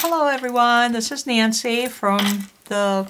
Hello everyone, this is Nancy from the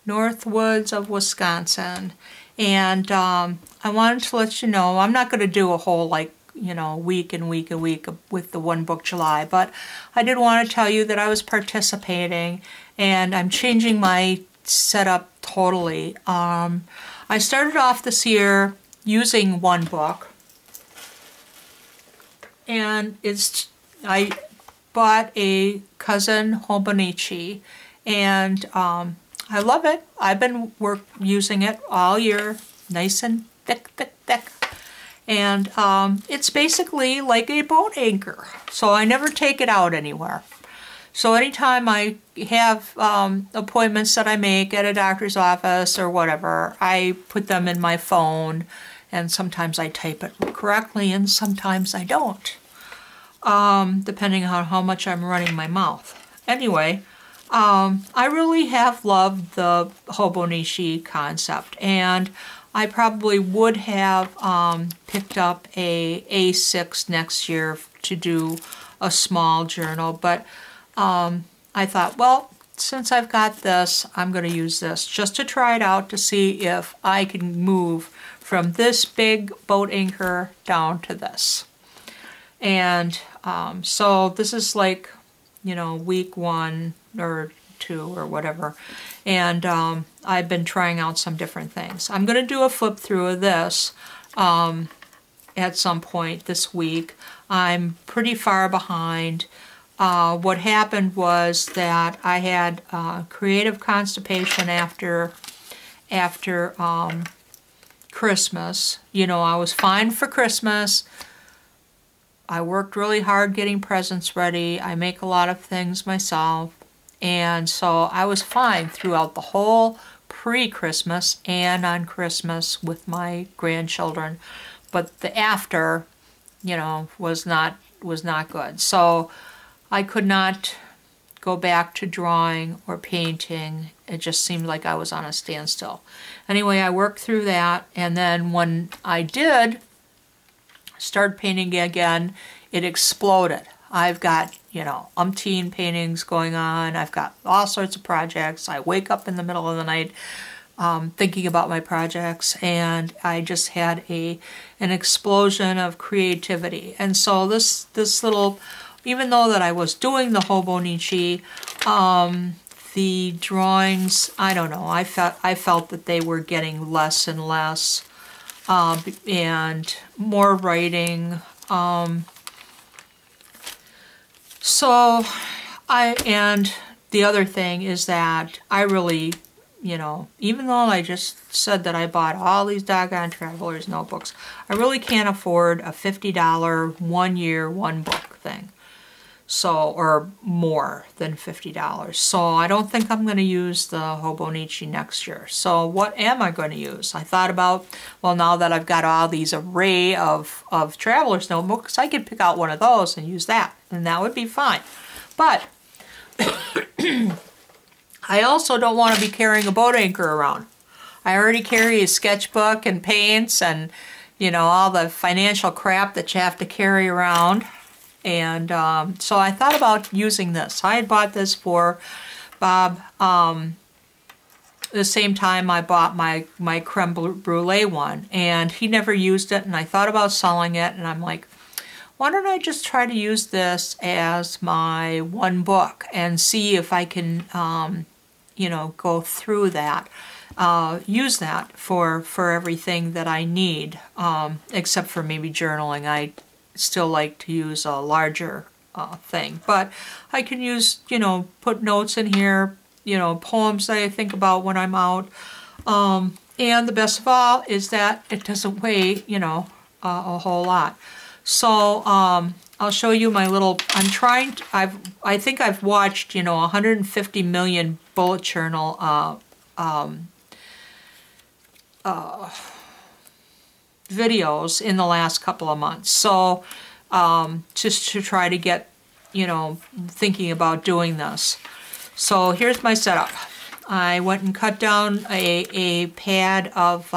North Woods of Wisconsin, and I wanted to let you know I'm not going to do a whole week with the One Book July, but I did want to tell you that I was participating and I'm changing my setup totally. I started off this year using one book, and I bought a cousin Hobinichi, and I love it. I've been using it all year, nice and thick. And it's basically like a boat anchor, so I never take it out anywhere. So anytime I have appointments that I make at a doctor's office or whatever, I put them in my phone, and sometimes I type it correctly and sometimes I don't, depending on how much I'm running my mouth. Anyway, I really have loved the Hobinichi concept, and I probably would have picked up a A6 next year to do a small journal, but I thought, well, since I've got this, I'm going to use this just to try it out to see if I can move from this big boat anchor down to this. And so this is like, week 1 or 2 or whatever, and I've been trying out some different things. I'm going to do a flip through of this at some point this week. I'm pretty far behind. What happened was that I had creative constipation after Christmas. I was fine for Christmas. I worked really hard getting presents ready. I make a lot of things myself. And so I was fine throughout the whole pre-Christmas and on Christmas with my grandchildren. But the after, was not good. So I could not go back to drawing or painting. It just seemed like I was on a standstill. Anyway, I worked through that, and then when I did start painting again, it exploded. I've got, umpteen paintings going on. I've got all sorts of projects. I wake up in the middle of the night thinking about my projects, and I just had an explosion of creativity. And so this little, even though that I was doing the Hobinichi, the drawings, I don't know, I felt that they were getting less and less, and more writing. And the other thing is that I really, even though I just said that I bought all these doggone Traveler's notebooks, I really can't afford a $50 1 year, one book thing. So, or more than $50. So I don't think I'm going to use the Hobinichi next year. So what am I going to use? I thought about, well, now that I've got all these array of Traveler's notebooks, I could pick out one of those and use that, and that would be fine. But I also don't want to be carrying a boat anchor around. I already carry a sketchbook and paints and, all the financial crap that you have to carry around. And so I thought about using this. I had bought this for Bob the same time I bought my creme brulee one, and he never used it, and I thought about selling it, and I'm like, why don't I just try to use this as my one book and see if I can, go through that, use that for everything that I need, except for maybe journaling. I still like to use a larger thing, but I can use, put notes in here, poems that I think about when I'm out, and the best of all is that it doesn't weigh, a whole lot. So I'll show you my little, I think I've watched, 150 million bullet journal videos in the last couple of months. So just to try to get, thinking about doing this. So here's my setup. I went and cut down a pad of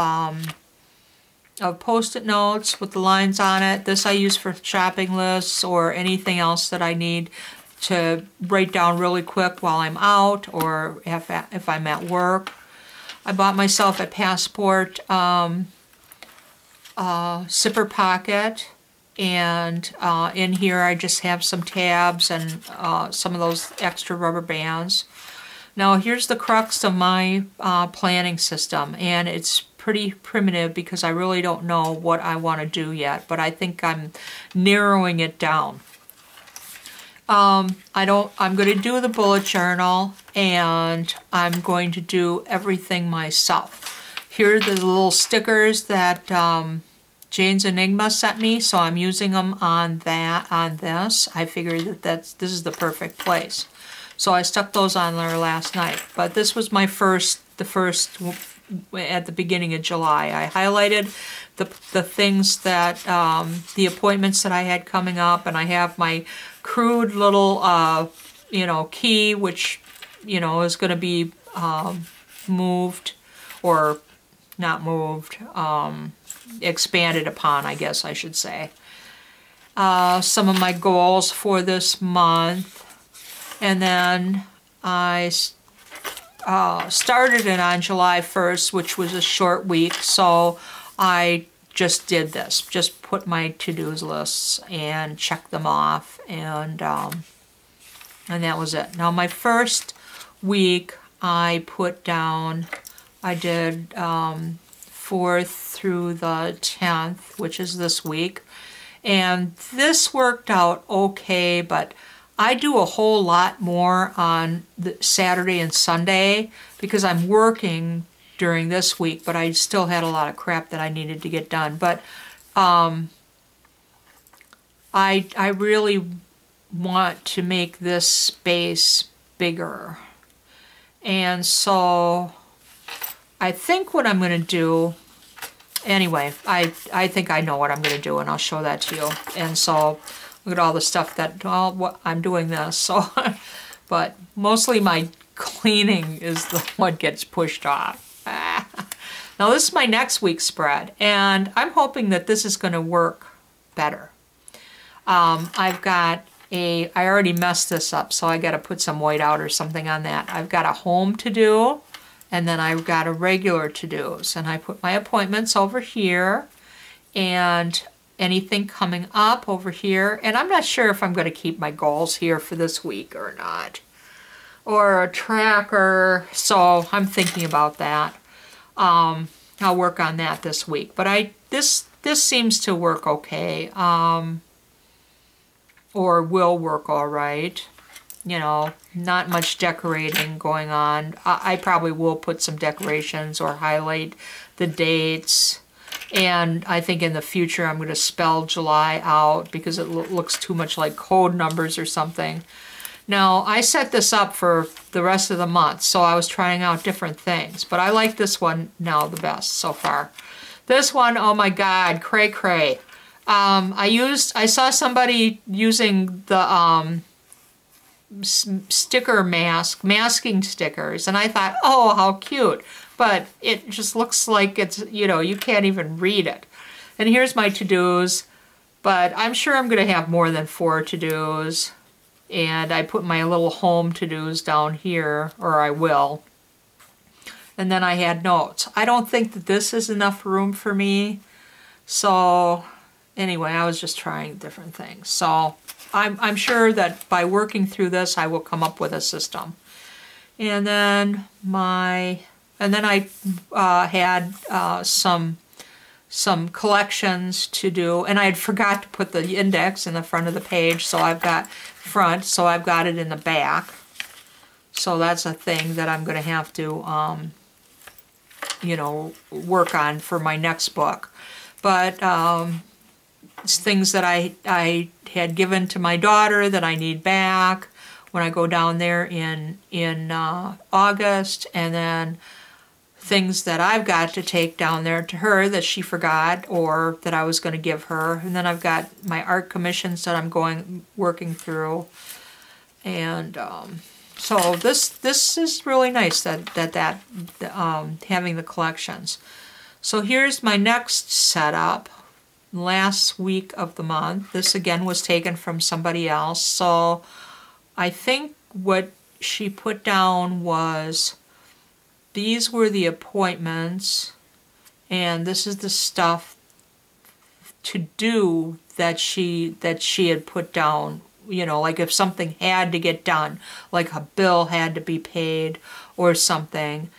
Post-it notes with the lines on it. This I use for shopping lists or anything else that I need. to write down really quick while I'm out or if I'm at work. I bought myself a Passport zipper pocket, and in here I just have some tabs and some of those extra rubber bands. Now here's the crux of my planning system, and it's pretty primitive because I really don't know what I want to do yet, but I think I'm narrowing it down. I'm going to do the bullet journal, and I'm going to do everything myself. Here are the little stickers that Jane's Enigma sent me, so I'm using them on this. I figured that this is the perfect place. So I stuck those on there last night. But this was the first at the beginning of July. I highlighted the things that, the appointments that I had coming up, and I have my crude little, key, which, is going to be moved, or not moved, expanded upon, I guess I should say. Some of my goals for this month. And then I started it on July 1st, which was a short week, so I just did this. Just put my to-do lists and checked them off, and that was it. Now my first week I put down, I did 4th through the 10th, which is this week, and this worked out okay, but I do a whole lot more on the Saturday and Sunday because I'm working during this week, but I still had a lot of crap that I needed to get done. But I really want to make this space bigger. And so I think what I'm going to do, anyway, I think I know what I'm going to do, and I'll show that to you. And so look at all the stuff that, well, what I'm doing this, so, but mostly my cleaning is the what gets pushed off. Now this is my next week's spread, and I'm hoping that this is going to work better. I've got I already messed this up, so I got to put some white out or something on that. I've got a home to do, and then I've got a regular to-dos, and I put my appointments over here, and anything coming up over here, and I'm not sure if I'm going to keep my goals here for this week or not, or a tracker, so I'm thinking about that. I'll work on that this week, but this seems to work okay, or will work all right. Not much decorating going on. I probably will put some decorations or highlight the dates. And I think in the future I'm going to spell July out because it looks too much like code numbers or something. Now, I set this up for the rest of the month, so I was trying out different things. But I like this one now the best so far. This one, oh my God, cray cray. I saw somebody using the sticker masking stickers, and I thought, oh, how cute. But it just looks like it's, you can't even read it. And here's my to-dos, but I'm sure I'm going to have more than 4 to-dos. And I put my little home to-dos down here, or I will. And then I had notes. I don't think that this is enough room for me. So anyway, I was just trying different things. So I'm sure that by working through this, I will come up with a system. And then I had some collections to do, and I had forgot to put the index in the front of the page, so I've got it in the back. So that's a thing that I'm going to have to, work on for my next book. But it's things that I had given to my daughter that I need back when I go down there in August, and then things that I've got to take down there to her that she forgot or that I was going to give her. And then I've got my art commissions that I'm working through. And so this is really nice that having the collections. So here's my next setup. Last week of the month. This again was taken from somebody else. So I think what she put down was these were the appointments, and this is the stuff to do that she had put down, you know, like if something had to get done, like a bill had to be paid or something,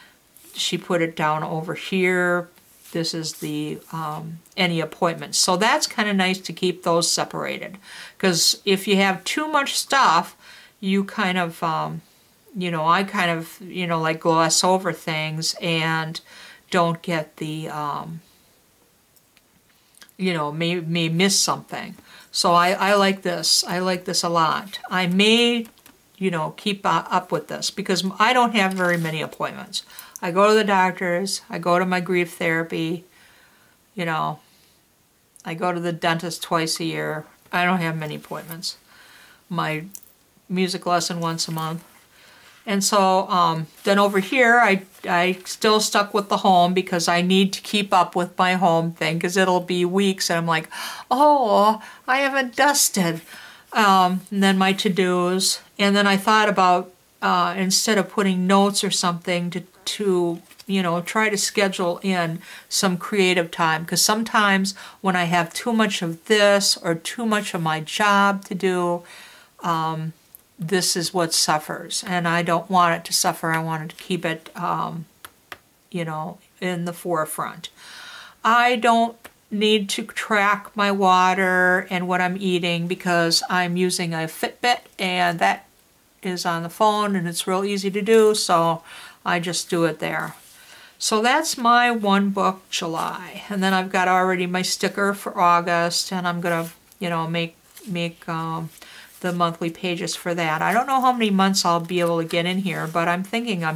she put it down over here. This is the any appointments. So that's kind of nice to keep those separated, because if you have too much stuff, you kind of, you know, I kind of, you know, like gloss over things and don't get the, you know, may miss something. So I like this. I like this a lot. I may, you know, keep up with this because I don't have very many appointments. I go to the doctors, I go to my grief therapy, you know, I go to the dentist twice a year. I don't have many appointments. My music lesson once a month. And so then over here, I still stuck with the home because I need to keep up with my home thing, because it'll be weeks and I'm like, oh, I haven't dusted. And then my to-dos. And then I thought about instead of putting notes or something to you know, try to schedule in some creative time, because sometimes when I have too much of this or too much of my job to do, this is what suffers, and I don't want it to suffer. I want to keep it, you know, in the forefront. I don't need to track my water and what I'm eating because I'm using a Fitbit, and that is on the phone and it's real easy to do, so I just do it there. So that's my one book July, and then I've got already my sticker for August, and I'm gonna, you know, make the monthly pages for that. I don't know how many months I'll be able to get in here, but I'm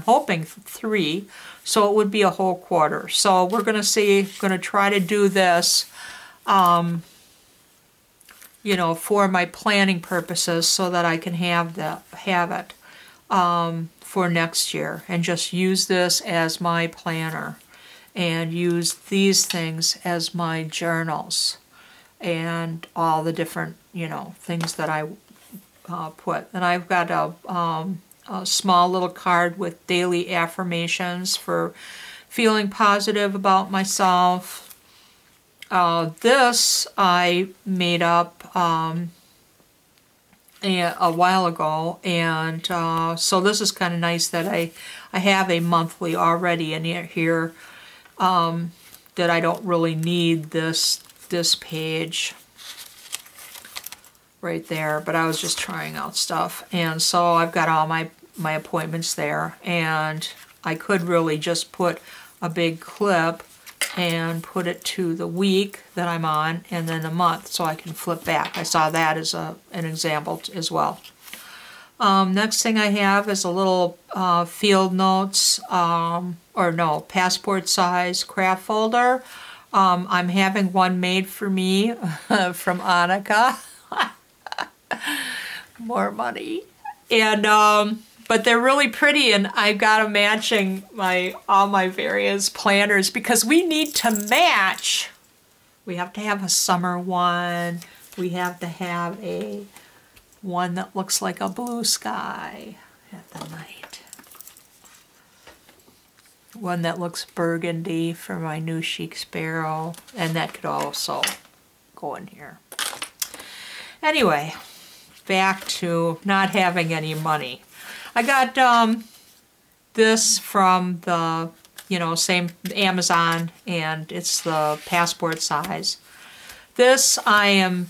hoping 3, so it would be a whole quarter. So we're gonna see, gonna try to do this, you know, for my planning purposes, so that I can have it for next year, and just use this as my planner and use these things as my journals and all the different, you know, things that I put. And I've got a small little card with daily affirmations for feeling positive about myself. This I made up a while ago, and so this is kind of nice that I have a monthly already in here, that I don't really need this page right there, but I was just trying out stuff. And so I've got all my appointments there, and I could really just put a big clip and put it to the week that I'm on, and then the month, so I can flip back. I saw that as an example as well. Next thing I have is a little field notes, or no, passport size craft folder. I'm having one made for me from Annika. More money. And but they're really pretty, and I've got them matching all my various planners, because we need to match. We have to have a summer one. We have to have a one that looks like a blue sky at the night. One that looks burgundy for my new chic sparrow, and that could also go in here. Anyway, back to not having any money. I got this from the, you know, same Amazon, and it's the passport size. This, I am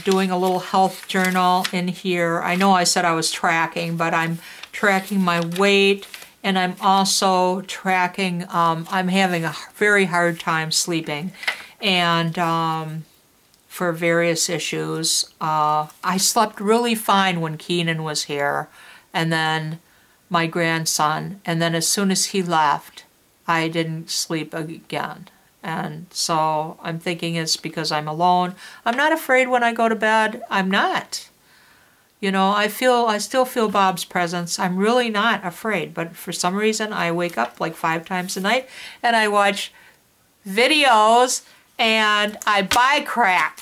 doing a little health journal in here. I know I said I was tracking, but I'm tracking my weight, and I'm also tracking, I'm having a very hard time sleeping, and for various issues. I slept really fine when Keenan was here, and then my grandson, and then as soon as he left, I didn't sleep again. And so I'm thinking it's because I'm alone. I'm not afraid when I go to bed. I'm not. You know, I still feel Bob's presence. I'm really not afraid, but for some reason I wake up like 5 times a night and I watch videos and I buy crap.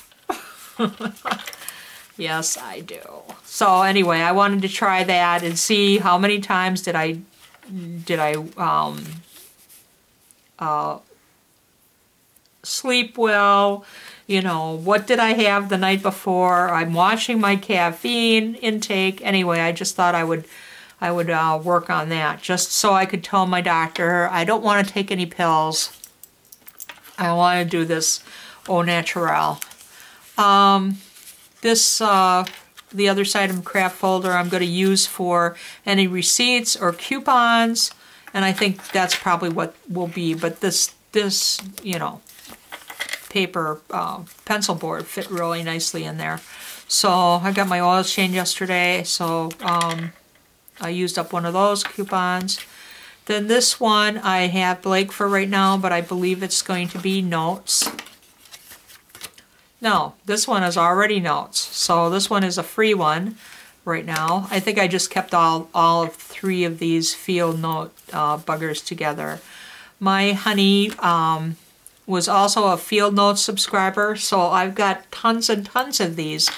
Yes, I do. So anyway, I wanted to try that and see how many times did I sleep well. You know, what did I have the night before? I'm watching my caffeine intake. Anyway, I just thought I would work on that just so I could tell my doctor I don't want to take any pills. I want to do this au naturel. The other side of the craft folder I'm going to use for any receipts or coupons, and I think that's probably what will be, but this you know, paper pencil board fit really nicely in there. So I got my oil change yesterday, so I used up one of those coupons. Then this one I have blank for right now, but I believe it's going to be notes. No, this one is already notes. So this one is a free one right now. I think I just kept all of 3 of these field note buggers together. My honey was also a field note subscriber, so I've got tons and tons of these.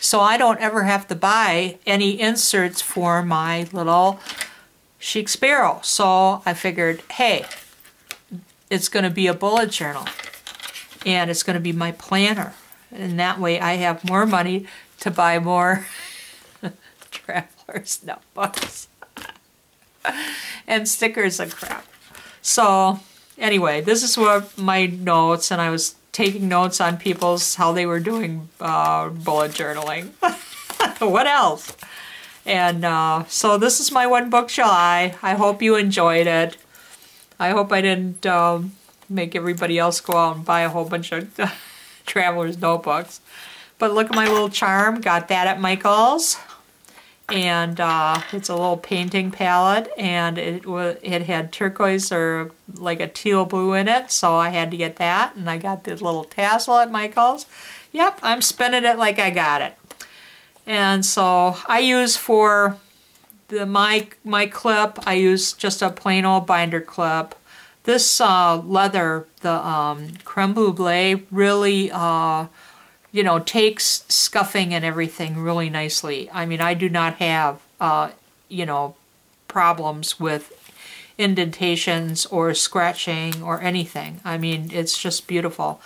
So I don't ever have to buy any inserts for my little chic sparrow. So I figured, hey, it's going to be a bullet journal, and it's going to be my planner. And that way I have more money to buy more traveler's notebooks and stickers and crap. So anyway, this is what my notes, and I was taking notes on people's, how they were doing bullet journaling. What else? And so this is my one book July. I hope you enjoyed it. I hope I didn't make everybody else go out and buy a whole bunch of traveler's notebooks. But look at my little charm. Got that at Michael's. And it's a little painting palette, and it had turquoise or like a teal blue in it, so I had to get that. And I got this little tassel at Michael's. Yep, I'm spinning it like I got it. And so I use for my clip, I use just a plain old binder clip. This leather, the creme brulee, really you know, takes scuffing and everything really nicely. I mean, I do not have you know, problems with indentations or scratching or anything. I mean, it's just beautiful.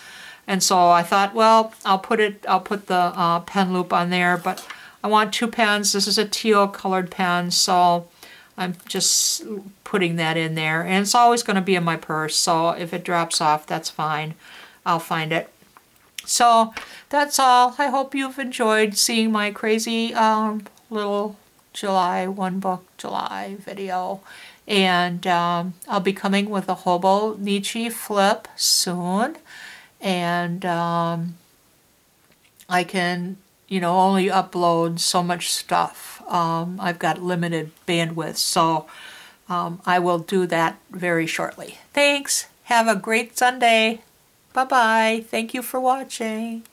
And so I thought, well, I'll put the pen loop on there, but I want 2 pens. This is a teal colored pen, so I'm just putting that in there. And it's always going to be in my purse, so if it drops off, that's fine. I'll find it. So that's all. I hope you've enjoyed seeing my crazy little July, one book July video. And I'll be coming with a Hobinichi flip soon. And I can, you know, only upload so much stuff. I've got limited bandwidth, so I will do that very shortly. Thanks. Have a great Sunday. Bye-bye. Thank you for watching.